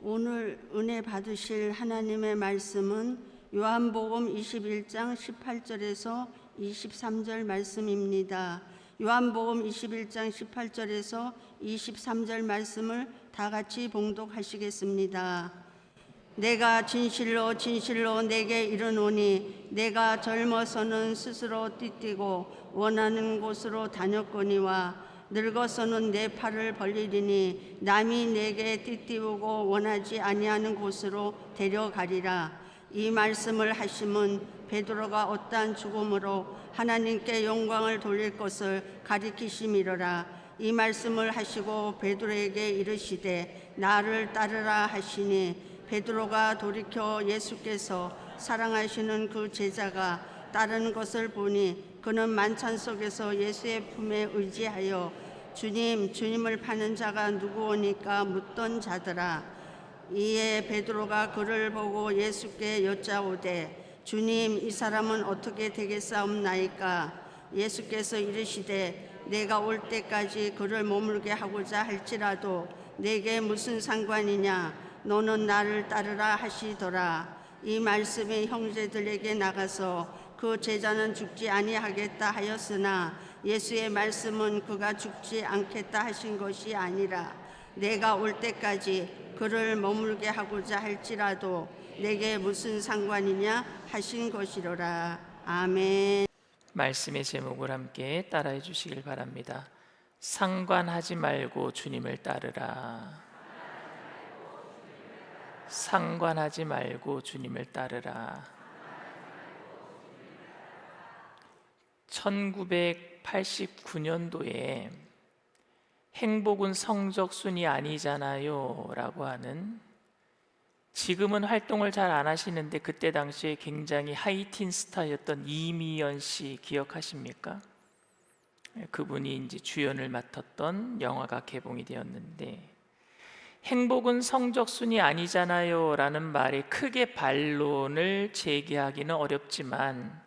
오늘 은혜 받으실 하나님의 말씀은 요한복음 21장 18절에서 23절 말씀입니다. 요한복음 21장 18절에서 23절 말씀을 다 같이 봉독하시겠습니다. 내가 진실로 진실로 내게 이르노니 내가 젊어서는 스스로 띠띠고 원하는 곳으로 다녔거니와 늙어서는 내 팔을 벌리리니 남이 내게 띠띠우고 원하지 아니하는 곳으로 데려가리라. 이 말씀을 하심은 베드로가 어떠한 죽음으로 하나님께 영광을 돌릴 것을 가리키심이로라. 이 말씀을 하시고 베드로에게 이르시되 나를 따르라 하시니 베드로가 돌이켜 예수께서 사랑하시는 그 제자가 따르는 것을 보니 그는 만찬 속에서 예수의 품에 의지하여 주님, 주님을 파는 자가 누구오니까 묻던 자더라. 이에 베드로가 그를 보고 예수께 여짜오되 주님, 이 사람은 어떻게 되겠사옵나이까? 예수께서 이르시되 내가 올 때까지 그를 머물게 하고자 할지라도 내게 무슨 상관이냐? 너는 나를 따르라 하시더라. 이 말씀이 형제들에게 나가서 그 제자는 죽지 아니하겠다 하였으나 예수의 말씀은 그가 죽지 않겠다 하신 것이 아니라 내가 올 때까지 그를 머물게 하고자 할지라도 내게 무슨 상관이냐 하신 것이로라. 아멘. 말씀의 제목을 함께 따라해 주시길 바랍니다. 상관하지 말고 주님을 따르라. 상관하지 말고 주님을 따르라. 1989년도에 행복은 성적순이 아니잖아요 라고 하는, 지금은 활동을 잘 안 하시는데 그때 당시에 굉장히 하이틴 스타였던 이미연 씨 기억하십니까? 그분이 이제 주연을 맡았던 영화가 개봉이 되었는데, 행복은 성적순이 아니잖아요 라는 말에 크게 반론을 제기하기는 어렵지만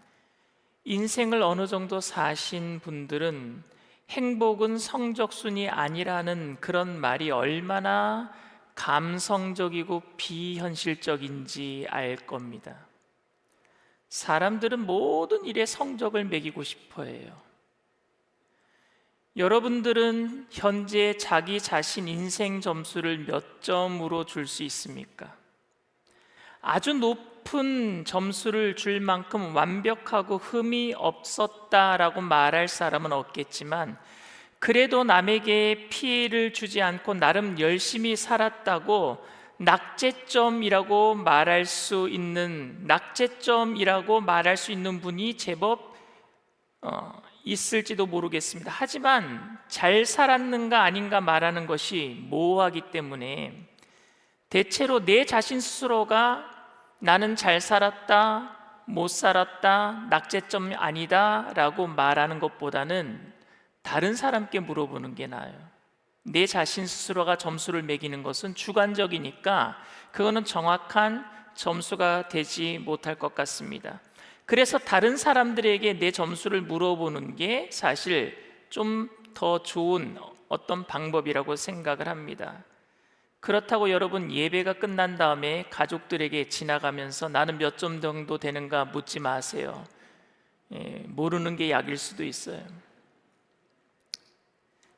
인생을 어느 정도 사신 분들은 행복은 성적순이 아니라는 그런 말이 얼마나 감성적이고 비현실적인지 알 겁니다. 사람들은 모든 일에 성적을 매기고 싶어 해요. 여러분들은 현재 자기 자신 인생 점수를 몇 점으로 줄 수 있습니까? 아주 높은 점수를 줄 만큼 완벽하고 흠이 없었다라고 말할 사람은 없겠지만, 그래도 남에게 피해를 주지 않고 나름 열심히 살았다고 낙제점이라고 말할 수 있는 분이 제법 있을지도 모르겠습니다. 하지만 잘 살았는가 아닌가 말하는 것이 모호하기 때문에 대체로 내 자신 스스로가 나는 잘 살았다, 못 살았다, 낙제점 아니다 라고 말하는 것보다는 다른 사람께 물어보는 게 나아요. 내 자신 스스로가 점수를 매기는 것은 주관적이니까 그거는 정확한 점수가 되지 못할 것 같습니다. 그래서 다른 사람들에게 내 점수를 물어보는 게 사실 좀 더 좋은 어떤 방법이라고 생각을 합니다. 그렇다고 여러분 예배가 끝난 다음에 가족들에게 지나가면서 나는 몇 점 정도 되는가 묻지 마세요. 모르는 게 약일 수도 있어요.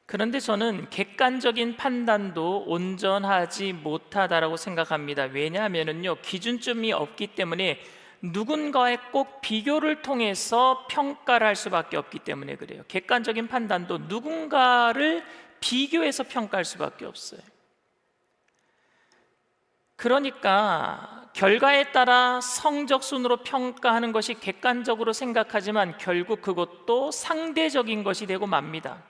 그런데 저는 객관적인 판단도 온전하지 못하다라고 생각합니다. 왜냐하면요, 기준점이 없기 때문에 누군가의 꼭 비교를 통해서 평가를 할 수밖에 없기 때문에 그래요. 객관적인 판단도 누군가를 비교해서 평가할 수밖에 없어요. 그러니까 결과에 따라 성적순으로 평가하는 것이 객관적으로 생각하지만 결국 그것도 상대적인 것이 되고 맙니다.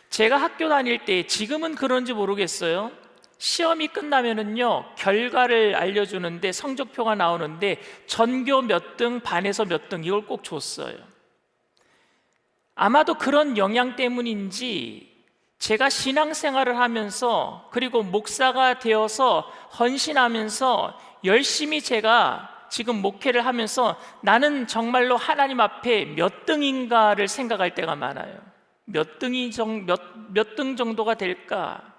제가 학교 다닐 때, 지금은 그런지 모르겠어요, 시험이 끝나면은요 결과를 알려주는데 성적표가 나오는데 전교 몇 등, 반에서 몇 등 이걸 꼭 줬어요. 아마도 그런 영향 때문인지 제가 신앙생활을 하면서 그리고 목사가 되어서 헌신하면서 열심히 제가 지금 목회를 하면서 나는 정말로 하나님 앞에 몇 등인가를 생각할 때가 많아요. 몇 등 정도가 될까?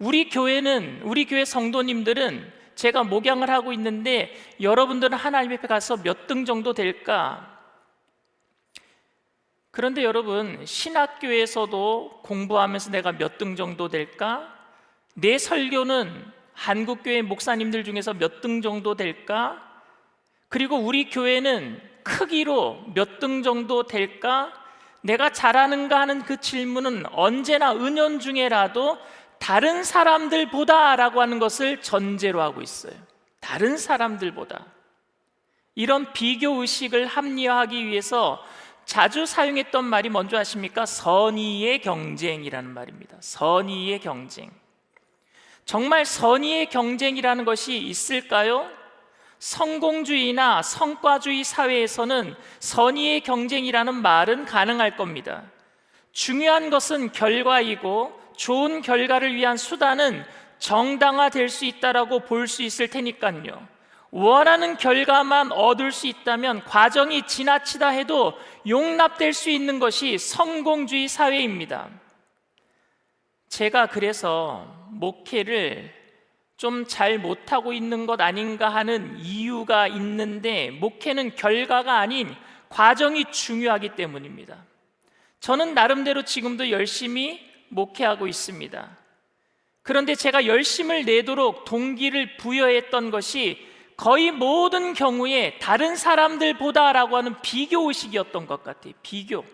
우리 교회 성도님들은 제가 목양을 하고 있는데 여러분들은 하나님 앞에 가서 몇 등 정도 될까? 그런데 여러분, 신학교에서도 공부하면서 내가 몇 등 정도 될까? 내 설교는 한국교회 목사님들 중에서 몇 등 정도 될까? 그리고 우리 교회는 크기로 몇 등 정도 될까? 내가 잘하는가 하는 그 질문은 언제나 은연중에라도 다른 사람들보다 라고 하는 것을 전제로 하고 있어요. 다른 사람들보다. 이런 비교의식을 합리화하기 위해서 자주 사용했던 말이 뭔지 아십니까? 선의의 경쟁이라는 말입니다. 선의의 경쟁. 정말 선의의 경쟁이라는 것이 있을까요? 성공주의나 성과주의 사회에서는 선의의 경쟁이라는 말은 가능할 겁니다. 중요한 것은 결과이고 좋은 결과를 위한 수단은 정당화될 수 있다라고 볼 수 있을 테니까요. 원하는 결과만 얻을 수 있다면 과정이 지나치다 해도 용납될 수 있는 것이 성공주의 사회입니다. 제가 그래서 목회를 좀 잘 못하고 있는 것 아닌가 하는 이유가 있는데, 목회는 결과가 아닌 과정이 중요하기 때문입니다. 저는 나름대로 지금도 열심히 목회하고 있습니다. 그런데 제가 열심을 내도록 동기를 부여했던 것이 거의 모든 경우에 다른 사람들보다라고 하는 비교의식이었던 것 같아요. 비교.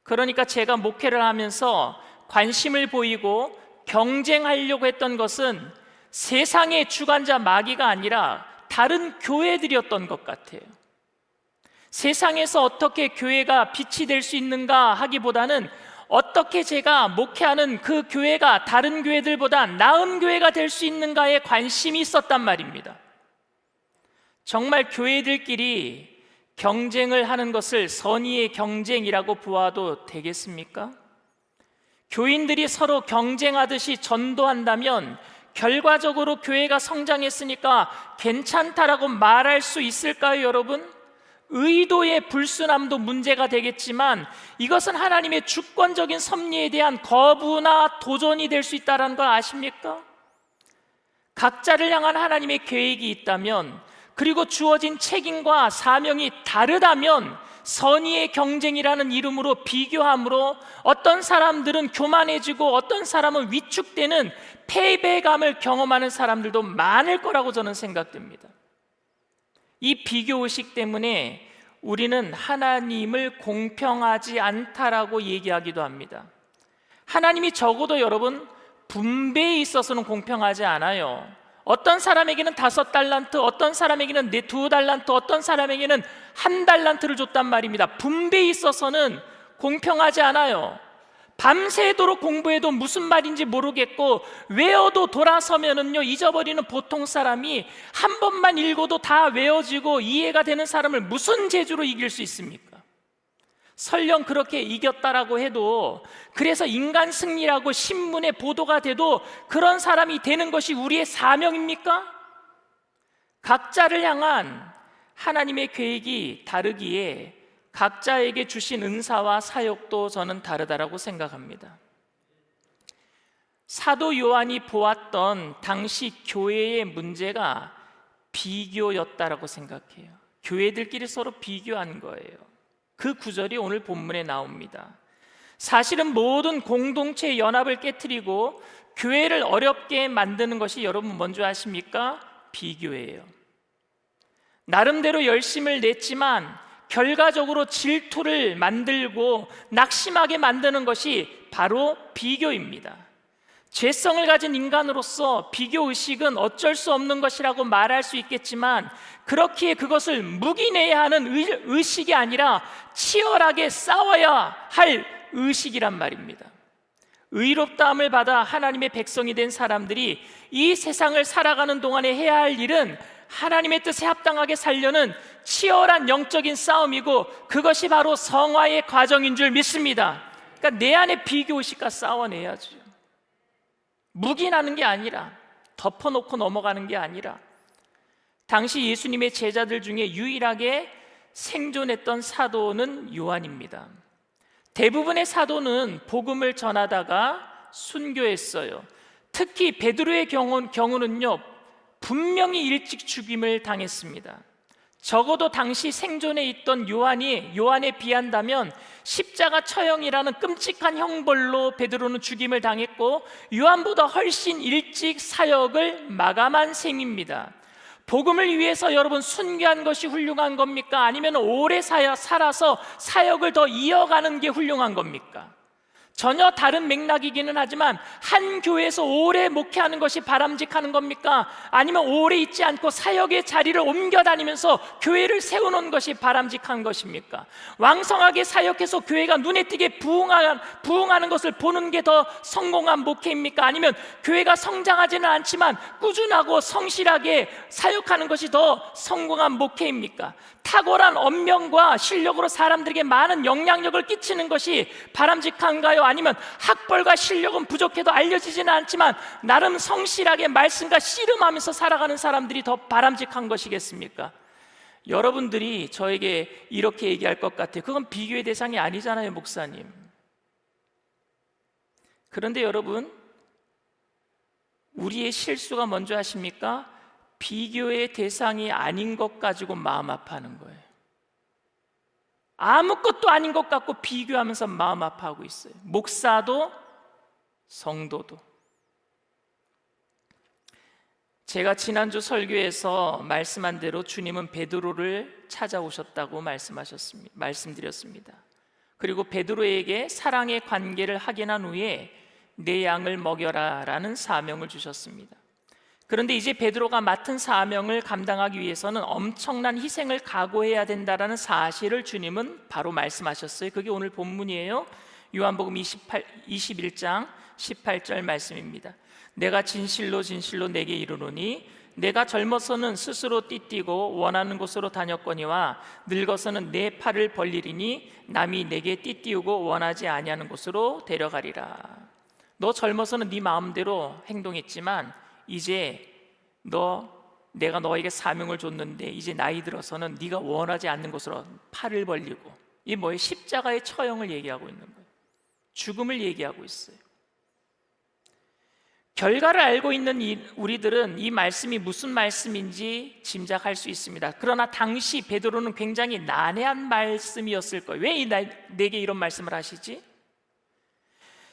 그러니까 제가 목회를 하면서 관심을 보이고 경쟁하려고 했던 것은 세상의 주관자 마귀가 아니라 다른 교회들이었던 것 같아요. 세상에서 어떻게 교회가 빛이 될 수 있는가 하기보다는 어떻게 제가 목회하는 그 교회가 다른 교회들보다 나은 교회가 될 수 있는가에 관심이 있었단 말입니다. 정말 교회들끼리 경쟁을 하는 것을 선의의 경쟁이라고 보아도 되겠습니까? 교인들이 서로 경쟁하듯이 전도한다면 결과적으로 교회가 성장했으니까 괜찮다라고 말할 수 있을까요, 여러분? 의도의 불순함도 문제가 되겠지만 이것은 하나님의 주권적인 섭리에 대한 거부나 도전이 될 수 있다는 거 아십니까? 각자를 향한 하나님의 계획이 있다면, 그리고 주어진 책임과 사명이 다르다면 선의의 경쟁이라는 이름으로 비교함으로 어떤 사람들은 교만해지고 어떤 사람은 위축되는 패배감을 경험하는 사람들도 많을 거라고 저는 생각됩니다. 이 비교의식 때문에 우리는 하나님을 공평하지 않다라고 얘기하기도 합니다. 하나님이 적어도 여러분 분배에 있어서는 공평하지 않아요. 어떤 사람에게는 5달란트, 어떤 사람에게는 2달란트, 어떤 사람에게는 1달란트를 줬단 말입니다. 분배에 있어서는 공평하지 않아요. 밤새도록 공부해도 무슨 말인지 모르겠고 외워도 돌아서면은요 잊어버리는 보통 사람이 한 번만 읽어도 다 외워지고 이해가 되는 사람을 무슨 재주로 이길 수 있습니까? 설령 그렇게 이겼다라고 해도, 그래서 인간 승리라고 신문에 보도가 돼도 그런 사람이 되는 것이 우리의 사명입니까? 각자를 향한 하나님의 계획이 다르기에 각자에게 주신 은사와 사역도 저는 다르다라고 생각합니다. 사도 요한이 보았던 당시 교회의 문제가 비교였다라고 생각해요. 교회들끼리 서로 비교하는 거예요. 그 구절이 오늘 본문에 나옵니다. 사실은 모든 공동체의 연합을 깨트리고 교회를 어렵게 만드는 것이 여러분 뭔지 아십니까? 비교예요. 나름대로 열심을 냈지만 결과적으로 질투를 만들고 낙심하게 만드는 것이 바로 비교입니다. 죄성을 가진 인간으로서 비교의식은 어쩔 수 없는 것이라고 말할 수 있겠지만, 그렇기에 그것을 묵인해야 하는 의식이 아니라 치열하게 싸워야 할 의식이란 말입니다. 의롭다함을 받아 하나님의 백성이 된 사람들이 이 세상을 살아가는 동안에 해야 할 일은 하나님의 뜻에 합당하게 살려는 치열한 영적인 싸움이고, 그것이 바로 성화의 과정인 줄 믿습니다. 그러니까 내 안에 비교의식과 싸워내야죠. 묵인하는 게 아니라, 덮어놓고 넘어가는 게 아니라. 당시 예수님의 제자들 중에 유일하게 생존했던 사도는 요한입니다. 대부분의 사도는 복음을 전하다가 순교했어요. 특히 베드로의 경우는요, 분명히 일찍 죽임을 당했습니다. 적어도 당시 생존에 있던 요한에 비한다면 십자가 처형이라는 끔찍한 형벌로 베드로는 죽임을 당했고, 요한보다 훨씬 일찍 사역을 마감한 셈입니다. 복음을 위해서 여러분 순교한 것이 훌륭한 겁니까? 아니면 오래 살아서 사역을 더 이어가는 게 훌륭한 겁니까? 전혀 다른 맥락이기는 하지만 한 교회에서 오래 목회하는 것이 바람직한 겁니까? 아니면 오래 있지 않고 사역의 자리를 옮겨 다니면서 교회를 세우는 것이 바람직한 것입니까? 왕성하게 사역해서 교회가 눈에 띄게 부흥하는 것을 보는 게 더 성공한 목회입니까? 아니면 교회가 성장하지는 않지만 꾸준하고 성실하게 사역하는 것이 더 성공한 목회입니까? 탁월한 언명과 실력으로 사람들에게 많은 영향력을 끼치는 것이 바람직한가요? 아니면 학벌과 실력은 부족해도 알려지지는 않지만 나름 성실하게 말씀과 씨름하면서 살아가는 사람들이 더 바람직한 것이겠습니까? 여러분들이 저에게 이렇게 얘기할 것 같아요. 그건 비교의 대상이 아니잖아요, 목사님. 그런데 여러분, 우리의 실수가 뭔지 아십니까? 비교의 대상이 아닌 것 가지고 마음 아파하는 거예요. 아무것도 아닌 것 같고 비교하면서 마음 아파하고 있어요. 목사도 성도도. 제가 지난주 설교에서 말씀한 대로 주님은 베드로를 찾아오셨다고 말씀드렸습니다. 그리고 베드로에게 사랑의 관계를 확인한 후에 내 양을 먹여라 라는 사명을 주셨습니다. 그런데 이제 베드로가 맡은 사명을 감당하기 위해서는 엄청난 희생을 각오해야 된다라는 사실을 주님은 바로 말씀하셨어요. 그게 오늘 본문이에요. 요한복음 21장 18절 말씀입니다. 내가 진실로 진실로 내게 이르노니 내가 젊어서는 스스로 띠띠고 원하는 곳으로 다녔거니와 늙어서는 내 팔을 벌리리니 남이 내게 띠띠우고 원하지 아니하는 곳으로 데려가리라. 너 젊어서는 네 마음대로 행동했지만 이제 내가 너에게 사명을 줬는데 이제 나이 들어서는 네가 원하지 않는 곳으로 팔을 벌리고, 이 뭐예요? 십자가의 처형을 얘기하고 있는 거예요. 죽음을 얘기하고 있어요. 결과를 알고 있는 우리들은 이 말씀이 무슨 말씀인지 짐작할 수 있습니다. 그러나 당시 베드로는 굉장히 난해한 말씀이었을 거예요. 왜 내게 이런 말씀을 하시지?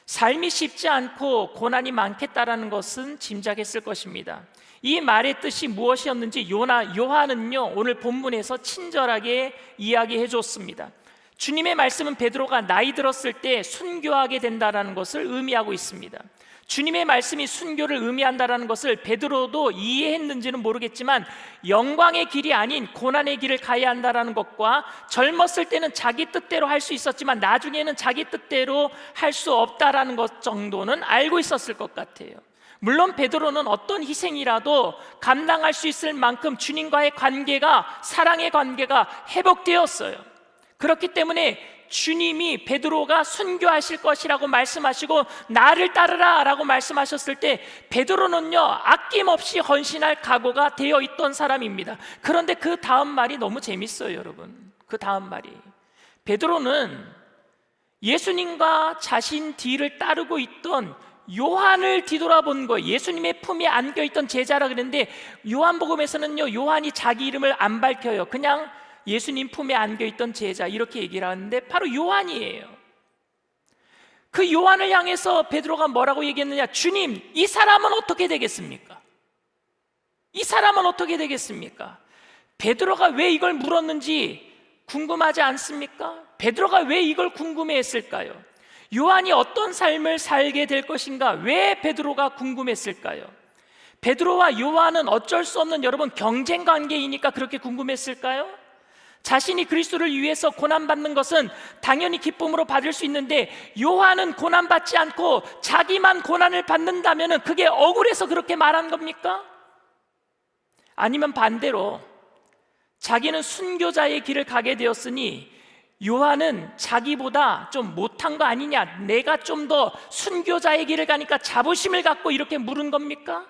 삶이 쉽지 않고 고난이 많겠다라는 것은 짐작했을 것입니다. 이 말의 뜻이 무엇이었는지 요한은요, 오늘 본문에서 친절하게 이야기해 줬습니다. 주님의 말씀은 베드로가 나이 들었을 때 순교하게 된다라는 것을 의미하고 있습니다. 주님의 말씀이 순교를 의미한다라는 것을 베드로도 이해했는지는 모르겠지만 영광의 길이 아닌 고난의 길을 가야 한다라는 것과 젊었을 때는 자기 뜻대로 할 수 있었지만 나중에는 자기 뜻대로 할 수 없다라는 것 정도는 알고 있었을 것 같아요. 물론 베드로는 어떤 희생이라도 감당할 수 있을 만큼 주님과의 관계가, 사랑의 관계가 회복되었어요. 그렇기 때문에 주님이 베드로가 순교하실 것이라고 말씀하시고 나를 따르라 라고 말씀하셨을 때 베드로는요, 아낌없이 헌신할 각오가 되어 있던 사람입니다. 그런데 그 다음 말이 너무 재밌어요, 여러분. 그 다음 말이, 베드로는 예수님과 자신 뒤를 따르고 있던 요한을 뒤돌아본 거예요. 예수님의 품에 안겨있던 제자라 그랬는데 요한복음에서는요, 요한이 자기 이름을 안 밝혀요. 그냥 예수님 품에 안겨있던 제자 이렇게 얘기를 하는데 바로 요한이에요. 그 요한을 향해서 베드로가 뭐라고 얘기했느냐? 주님, 이 사람은 어떻게 되겠습니까? 이 사람은 어떻게 되겠습니까? 베드로가 왜 이걸 물었는지 궁금하지 않습니까? 베드로가 왜 이걸 궁금해했을까요? 요한이 어떤 삶을 살게 될 것인가? 왜 베드로가 궁금했을까요? 베드로와 요한은 어쩔 수 없는 여러분 경쟁 관계이니까 그렇게 궁금했을까요? 자신이 그리스도를 위해서 고난받는 것은 당연히 기쁨으로 받을 수 있는데 요한은 고난받지 않고 자기만 고난을 받는다면 그게 억울해서 그렇게 말한 겁니까? 아니면 반대로 자기는 순교자의 길을 가게 되었으니 요한은 자기보다 좀 못한 거 아니냐, 내가 좀 더 순교자의 길을 가니까 자부심을 갖고 이렇게 물은 겁니까?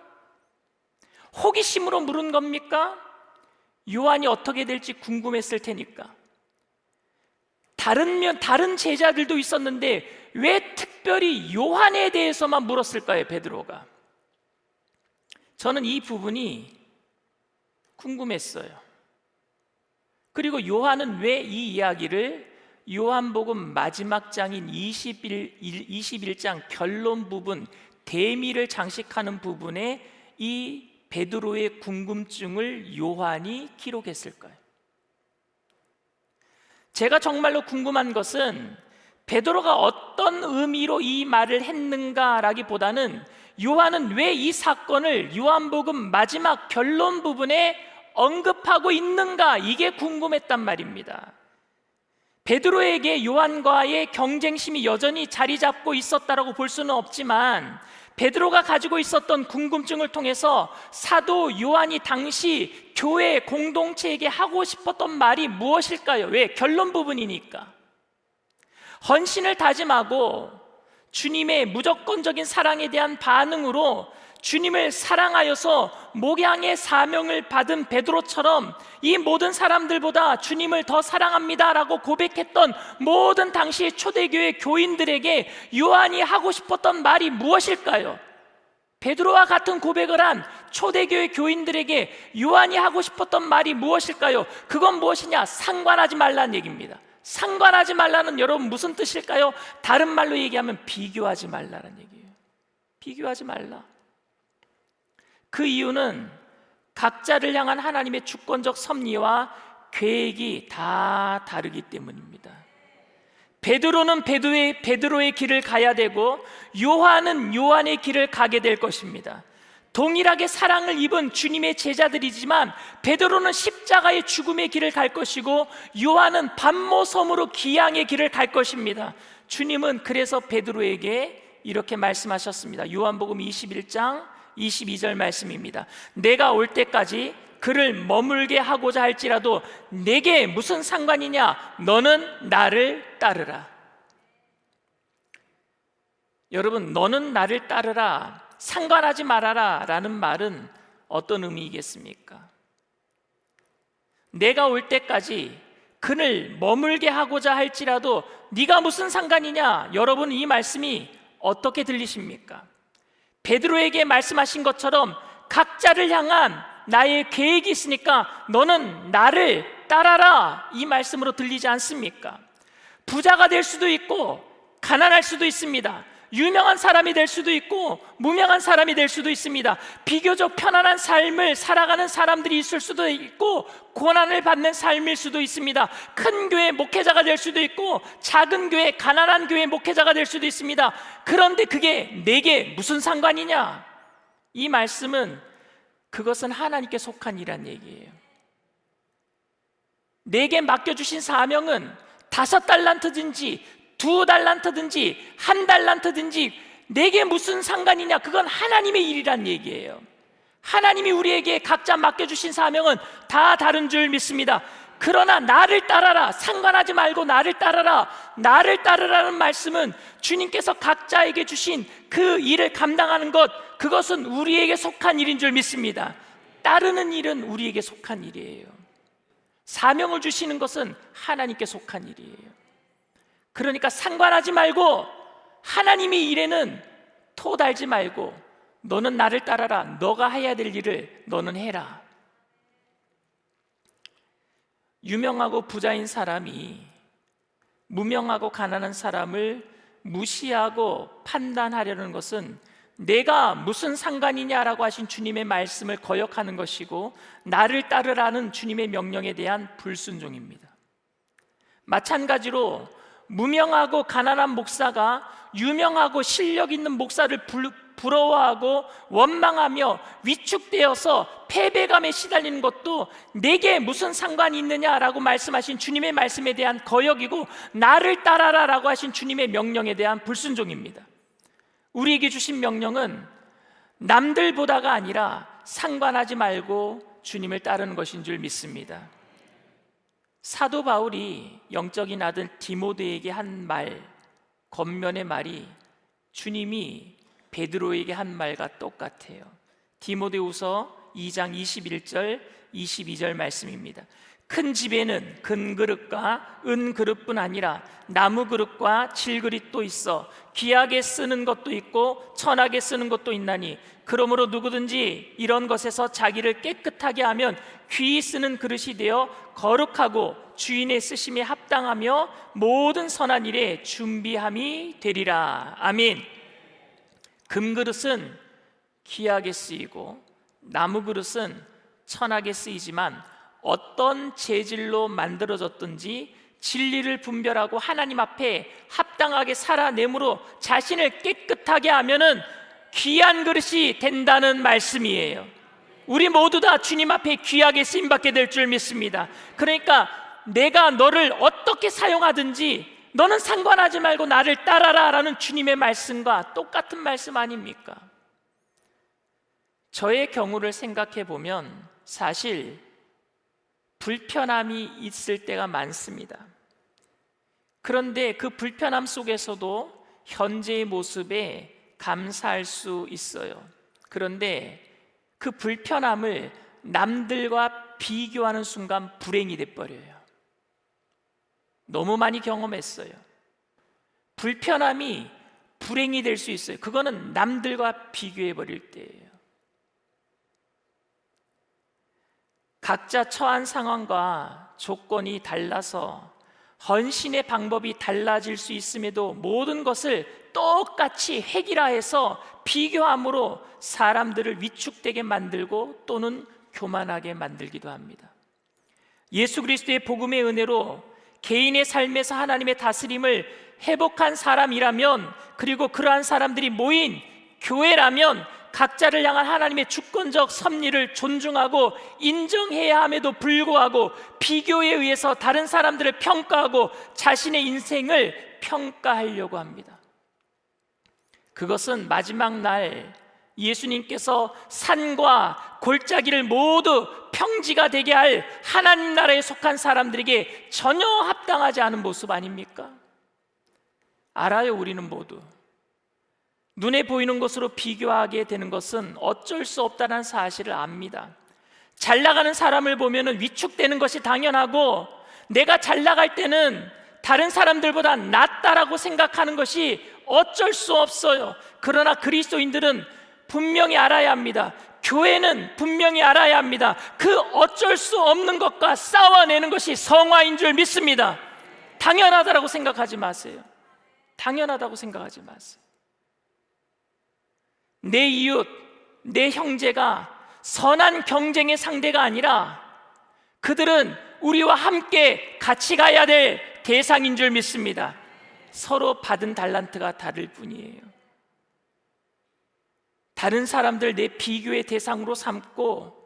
호기심으로 물은 겁니까? 요한이 어떻게 될지 궁금했을 테니까. 다른 제자들도 있었는데 왜 특별히 요한에 대해서만 물었을까요, 베드로가? 저는 이 부분이 궁금했어요. 그리고 요한은 왜 이 이야기를 요한복음 마지막 장인 21장 결론 부분, 대미를 장식하는 부분에 이 베드로의 궁금증을 요한이 기록했을까요? 제가 정말로 궁금한 것은 베드로가 어떤 의미로 이 말을 했는가라기보다는 요한은 왜 이 사건을 요한복음 마지막 결론 부분에 언급하고 있는가, 이게 궁금했단 말입니다. 베드로에게 요한과의 경쟁심이 여전히 자리 잡고 있었다라고 볼 수는 없지만 베드로가 가지고 있었던 궁금증을 통해서 사도 요한이 당시 교회 공동체에게 하고 싶었던 말이 무엇일까요? 왜? 결론 부분이니까. 헌신을 다짐하고 주님의 무조건적인 사랑에 대한 반응으로 주님을 사랑하여서 목양의 사명을 받은 베드로처럼 이 모든 사람들보다 주님을 더 사랑합니다라고 고백했던 모든 당시 초대교회 교인들에게 요한이 하고 싶었던 말이 무엇일까요? 베드로와 같은 고백을 한 초대교회 교인들에게 요한이 하고 싶었던 말이 무엇일까요? 그건 무엇이냐? 상관하지 말라는 얘기입니다. 상관하지 말라는 여러분 무슨 뜻일까요? 다른 말로 얘기하면 비교하지 말라는 얘기예요. 비교하지 말라. 그 이유는 각자를 향한 하나님의 주권적 섭리와 계획이 다 다르기 때문입니다. 베드로는 베드로의 길을 가야 되고 요한은 요한의 길을 가게 될 것입니다. 동일하게 사랑을 입은 주님의 제자들이지만 베드로는 십자가의 죽음의 길을 갈 것이고 요한은 반모섬으로 기양의 길을 갈 것입니다. 주님은 그래서 베드로에게 이렇게 말씀하셨습니다. 요한복음 21장 22절 말씀입니다. 내가 올 때까지 그를 머물게 하고자 할지라도 내게 무슨 상관이냐? 너는 나를 따르라. 여러분, 너는 나를 따르라, 상관하지 말아라 라는 말은 어떤 의미이겠습니까? 내가 올 때까지 그를 머물게 하고자 할지라도 네가 무슨 상관이냐? 여러분, 이 말씀이 어떻게 들리십니까? 베드로에게 말씀하신 것처럼 각자를 향한 나의 계획이 있으니까 너는 나를 따라라, 이 말씀으로 들리지 않습니까? 부자가 될 수도 있고 가난할 수도 있습니다. 유명한 사람이 될 수도 있고 무명한 사람이 될 수도 있습니다. 비교적 편안한 삶을 살아가는 사람들이 있을 수도 있고 고난을 받는 삶일 수도 있습니다. 큰 교회 목회자가 될 수도 있고 작은 교회, 가난한 교회 목회자가 될 수도 있습니다. 그런데 그게 내게 무슨 상관이냐? 이 말씀은 그것은 하나님께 속한 일이란 얘기예요. 내게 맡겨주신 사명은 5달란트든지 2달란트든지 1달란트든지 내게 무슨 상관이냐? 그건 하나님의 일이란 얘기예요. 하나님이 우리에게 각자 맡겨주신 사명은 다 다른 줄 믿습니다. 그러나 나를 따라라, 상관하지 말고 나를 따라라, 나를 따르라는 말씀은 주님께서 각자에게 주신 그 일을 감당하는 것, 그것은 우리에게 속한 일인 줄 믿습니다. 따르는 일은 우리에게 속한 일이에요. 사명을 주시는 것은 하나님께 속한 일이에요. 그러니까 상관하지 말고 하나님의 일에는 토 달지 말고 너는 나를 따라라, 너가 해야 될 일을 너는 해라. 유명하고 부자인 사람이 무명하고 가난한 사람을 무시하고 판단하려는 것은 내가 무슨 상관이냐라고 하신 주님의 말씀을 거역하는 것이고 나를 따르라는 주님의 명령에 대한 불순종입니다. 마찬가지로 무명하고 가난한 목사가 유명하고 실력 있는 목사를 부러워하고 원망하며 위축되어서 패배감에 시달리는 것도 내게 무슨 상관이 있느냐라고 말씀하신 주님의 말씀에 대한 거역이고 나를 따라라라고 하신 주님의 명령에 대한 불순종입니다. 우리에게 주신 명령은 남들보다가 아니라 상관하지 말고 주님을 따르는 것인 줄 믿습니다. 사도 바울이 영적인 아들 디모데에게 한 말, 겉면의 말이 주님이 베드로에게 한 말과 똑같아요. 디모데후서 2장 21절 22절 말씀입니다. 큰 집에는 금그릇과 은그릇뿐 아니라 나무 그릇과 질그릇도 있어 귀하게 쓰는 것도 있고 천하게 쓰는 것도 있나니 그러므로 누구든지 이런 것에서 자기를 깨끗하게 하면 귀히 쓰는 그릇이 되어 거룩하고 주인의 쓰심에 합당하며 모든 선한 일에 준비함이 되리라. 아멘. 금그릇은 귀하게 쓰이고 나무 그릇은 천하게 쓰이지만 어떤 재질로 만들어졌든지 진리를 분별하고 하나님 앞에 합당하게 살아내므로 자신을 깨끗하게 하면은 귀한 그릇이 된다는 말씀이에요. 우리 모두 다 주님 앞에 귀하게 쓰임받게 될 줄 믿습니다. 그러니까 내가 너를 어떻게 사용하든지 너는 상관하지 말고 나를 따라라 라는 주님의 말씀과 똑같은 말씀 아닙니까? 저의 경우를 생각해 보면 사실 불편함이 있을 때가 많습니다. 그런데 그 불편함 속에서도 현재의 모습에 감사할 수 있어요. 그런데 그 불편함을 남들과 비교하는 순간 불행이 돼버려요. 너무 많이 경험했어요. 불편함이 불행이 될 수 있어요. 그거는 남들과 비교해 버릴 때예요. 각자 처한 상황과 조건이 달라서 헌신의 방법이 달라질 수 있음에도 모든 것을 똑같이 획일화해서 비교함으로 사람들을 위축되게 만들고 또는 교만하게 만들기도 합니다. 예수 그리스도의 복음의 은혜로 개인의 삶에서 하나님의 다스림을 회복한 사람이라면, 그리고 그러한 사람들이 모인 교회라면 각자를 향한 하나님의 주권적 섭리를 존중하고 인정해야 함에도 불구하고 비교에 의해서 다른 사람들을 평가하고 자신의 인생을 평가하려고 합니다. 그것은 마지막 날 예수님께서 산과 골짜기를 모두 평지가 되게 할 하나님 나라에 속한 사람들에게 전혀 합당하지 않은 모습 아닙니까? 알아요. 우리는 모두 눈에 보이는 것으로 비교하게 되는 것은 어쩔 수 없다는 사실을 압니다. 잘 나가는 사람을 보면 위축되는 것이 당연하고, 내가 잘 나갈 때는 다른 사람들보다 낫다라고 생각하는 것이 어쩔 수 없어요. 그러나 그리스도인들은 분명히 알아야 합니다. 교회는 분명히 알아야 합니다. 그 어쩔 수 없는 것과 싸워내는 것이 성화인 줄 믿습니다. 당연하다라고 생각하지 마세요. 당연하다고 생각하지 마세요. 내 이웃, 내 형제가 선한 경쟁의 상대가 아니라 그들은 우리와 함께 같이 가야 될 대상인 줄 믿습니다. 서로 받은 달란트가 다를 뿐이에요. 다른 사람들 내 비교의 대상으로 삼고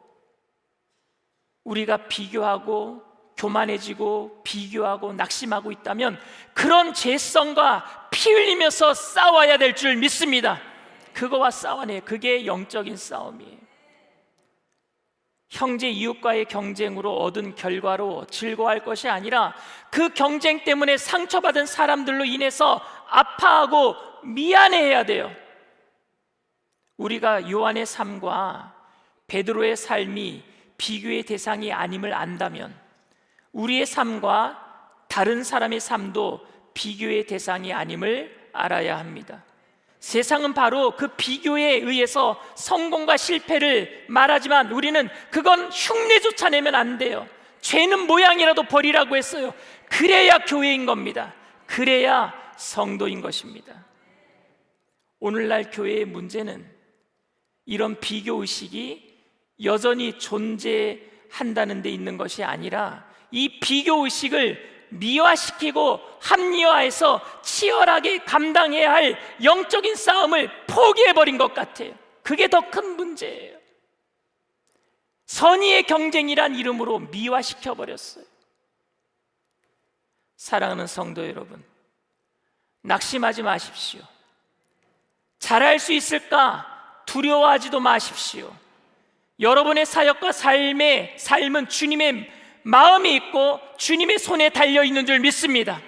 우리가 비교하고 교만해지고 비교하고 낙심하고 있다면 그런 죄성과 피 흘리면서 싸워야 될 줄 믿습니다. 그거와 싸워내. 그게 영적인 싸움이에요. 형제 이웃과의 경쟁으로 얻은 결과로 즐거워할 것이 아니라 그 경쟁 때문에 상처받은 사람들로 인해서 아파하고 미안해해야 돼요. 우리가 요한의 삶과 베드로의 삶이 비교의 대상이 아님을 안다면 우리의 삶과 다른 사람의 삶도 비교의 대상이 아님을 알아야 합니다. 세상은 바로 그 비교에 의해서 성공과 실패를 말하지만 우리는 그건 흉내조차 내면 안 돼요. 죄는 모양이라도 버리라고 했어요. 그래야 교회인 겁니다. 그래야 성도인 것입니다. 오늘날 교회의 문제는 이런 비교의식이 여전히 존재한다는 데 있는 것이 아니라 이 비교의식을 미화시키고 합리화해서 치열하게 감당해야 할 영적인 싸움을 포기해버린 것 같아요. 그게 더 큰 문제예요. 선의의 경쟁이란 이름으로 미화시켜버렸어요. 사랑하는 성도 여러분, 낙심하지 마십시오. 잘할 수 있을까 두려워하지도 마십시오. 여러분의 사역과 삶은 주님의 마음이 있고 주님의 손에 달려있는 줄 믿습니다.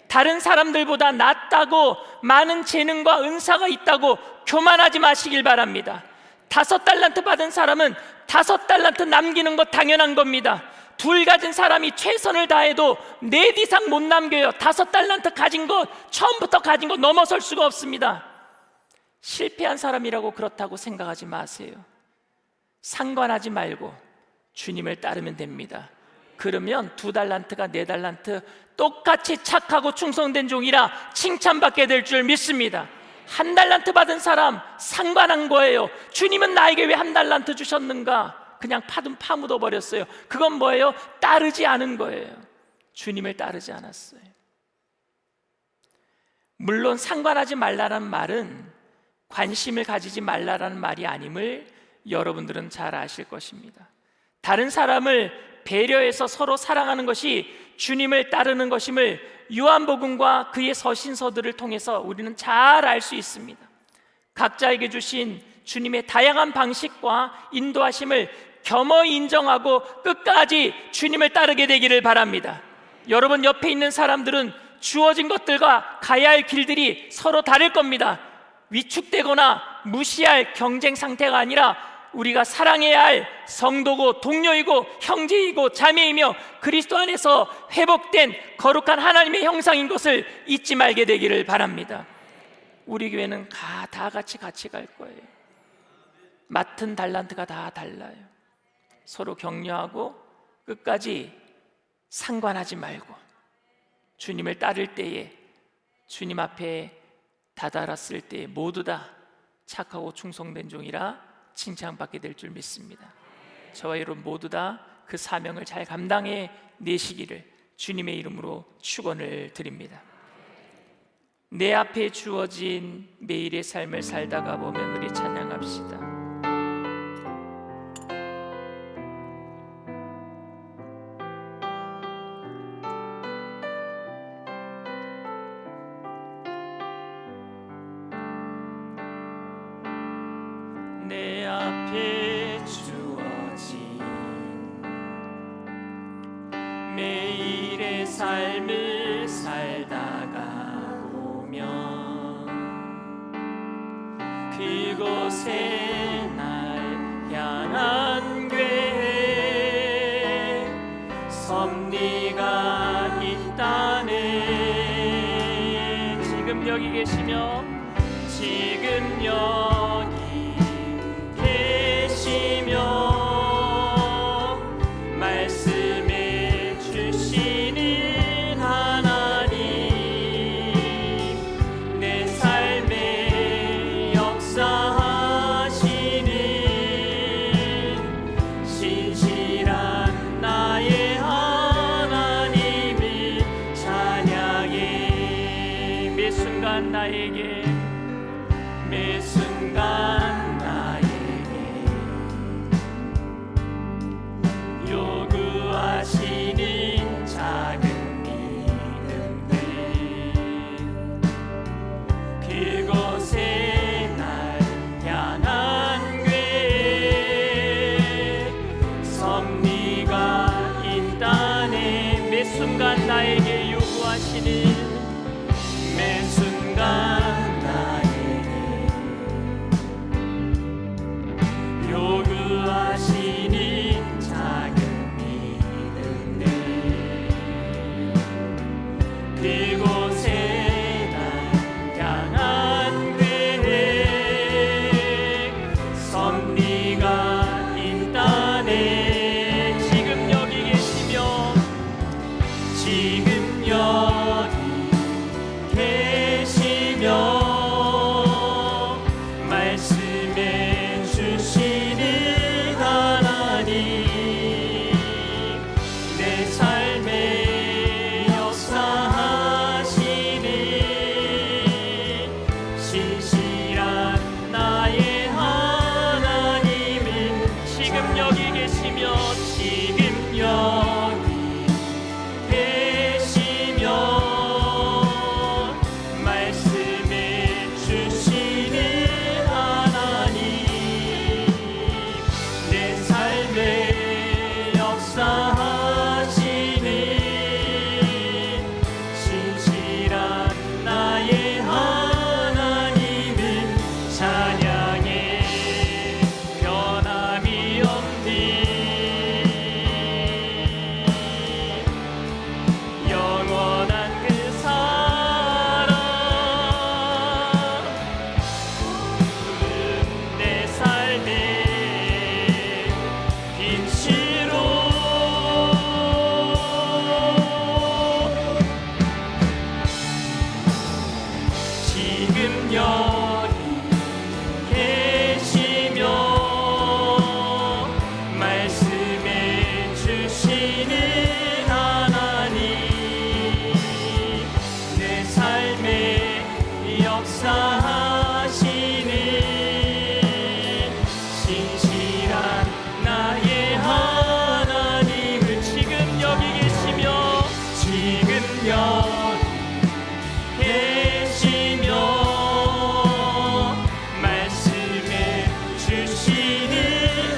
다른 사람들보다 낫다고 많은 재능과 은사가 있다고 교만하지 마시길 바랍니다. 5달란트 받은 사람은 5달란트 남기는 것 당연한 겁니다. 둘 가진 사람이 최선을 다해도 넷 이상 못 남겨요. 5달란트 가진 것, 처음부터 가진 것 넘어설 수가 없습니다. 실패한 사람이라고 그렇다고 생각하지 마세요. 상관하지 말고 주님을 따르면 됩니다. 그러면 2달란트가 4달란트 똑같이 착하고 충성된 종이라 칭찬받게 될 줄 믿습니다. 1달란트 받은 사람 상관한 거예요. 주님은 나에게 왜 1달란트 주셨는가? 그냥 파묻어 버렸어요. 그건 뭐예요? 따르지 않은 거예요. 주님을 따르지 않았어요. 물론 상관하지 말라는 말은 관심을 가지지 말라는 말이 아님을 여러분들은 잘 아실 것입니다. 다른 사람을 배려해서 서로 사랑하는 것이 주님을 따르는 것임을 요한복음과 그의 서신서들을 통해서 우리는 잘 알 수 있습니다. 각자에게 주신 주님의 다양한 방식과 인도하심을 겸허히 인정하고 끝까지 주님을 따르게 되기를 바랍니다. 여러분 옆에 있는 사람들은 주어진 것들과 가야 할 길들이 서로 다를 겁니다. 위축되거나 무시할 경쟁 상태가 아니라 우리가 사랑해야 할 성도고 동료이고 형제이고 자매이며 그리스도 안에서 회복된 거룩한 하나님의 형상인 것을 잊지 말게 되기를 바랍니다. 우리 교회는 다 같이 갈 거예요. 맡은 달란트가 다 달라요. 서로 격려하고 끝까지 상관하지 말고 주님을 따를 때에, 주님 앞에 다다랐을 때에 모두 다 착하고 충성된 종이라 칭찬받게 될 줄 믿습니다. 저와 여러분 모두 다 그 사명을 잘 감당해 내시기를 주님의 이름으로 축원을 드립니다. 내 앞에 주어진 매일의 삶을 살다가 보면 우리 찬양합시다. 내 앞에 주어진 매일의 삶을 살다가 보면 그곳에 날 향한 괴 섭리가 있다네. 지금 여기 계시며 지금 여기 말씀해 주시는 하나님, 내 삶에 역사하시는 신실한 나의 하나님을 찬양해. 매 순간 나에게, 매 순간 요구하시는 작은 믿음들, 그곳에 날 향한 괴 섭리가 있다네. 매 순간 나에게 요구하시는, 매 순간 나에게 지금 여기 계시며 말씀해 주시는 하나님, 내 삶에 역사하시는 신실한 나의 하나님을 지금 여기 계시며 지금 여기 계시며 말씀해 주시는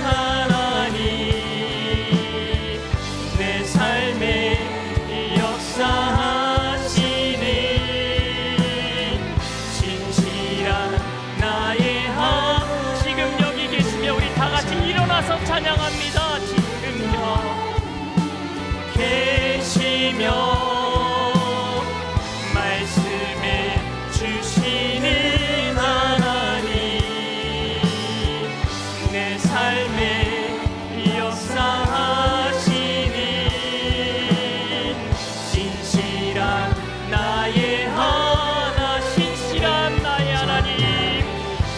하나님, 내 삶에 역사하시는 신실한 나의 지금 여기 계시며 우리 다 같이 일어나서 찬양합니다. 지금 여기 계시며 말씀해 주시는 하나님, 내 삶에 역사하시는 신실한 나의 신실한 나의 하나님,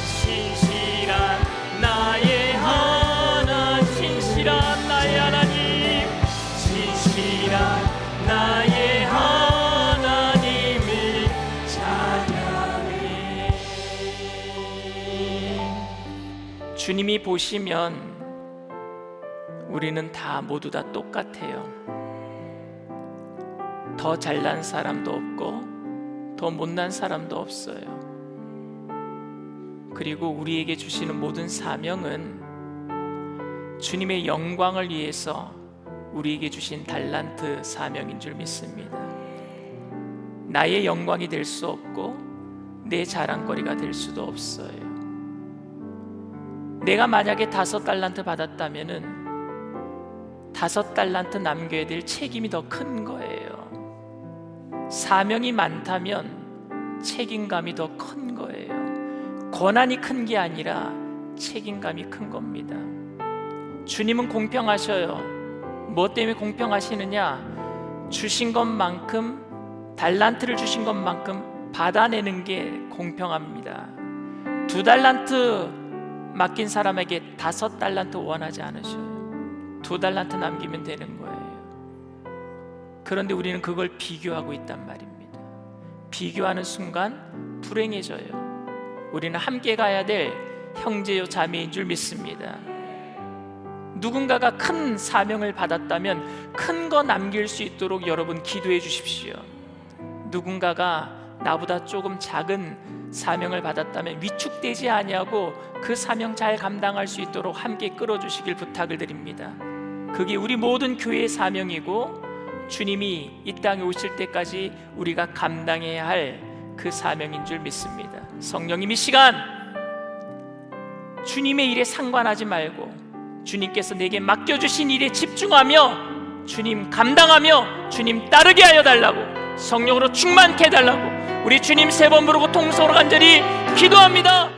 신실한 나의 신실한 나의 하나님, 신실한 나의 하나님을 찬양해. 주님이 보시면 우리는 다 모두 다 똑같아요. 더 잘난 사람도 없고 더 못난 사람도 없어요. 그리고 우리에게 주시는 모든 사명은 주님의 영광을 위해서 우리에게 주신 달란트 사명인 줄 믿습니다. 나의 영광이 될 수 없고 내 자랑거리가 될 수도 없어요. 내가 만약에 5달란트 받았다면은 5달란트 남겨야 될 책임이 더 큰 거예요. 사명이 많다면 책임감이 더 큰 거예요. 권한이 큰 게 아니라 책임감이 큰 겁니다. 주님은 공평하셔요. 뭐 때문에 공평하시느냐? 주신 것만큼, 달란트를 주신 것만큼 받아내는 게 공평합니다. 2달란트 맡긴 사람에게 5달란트 원하지 않으셔요. 2달란트 남기면 되는 거예요. 그런데 우리는 그걸 비교하고 있단 말입니다. 비교하는 순간 불행해져요. 우리는 함께 가야 될 형제요 자매인 줄 믿습니다. 누군가가 큰 사명을 받았다면 큰 거 남길 수 있도록 여러분 기도해 주십시오. 누군가가 나보다 조금 작은 사명을 받았다면 위축되지 아니하고 그 사명 잘 감당할 수 있도록 함께 끌어주시길 부탁을 드립니다. 그게 우리 모든 교회의 사명이고 주님이 이 땅에 오실 때까지 우리가 감당해야 할 그 사명인 줄 믿습니다. 성령님, 이 시간 주님의 일에 상관하지 말고 주님께서 내게 맡겨주신 일에 집중하며 주님 감당하며 주님 따르게 하여 달라고, 성령으로 충만케 해달라고 우리 주님 3번 부르고 통성으로 간절히 기도합니다.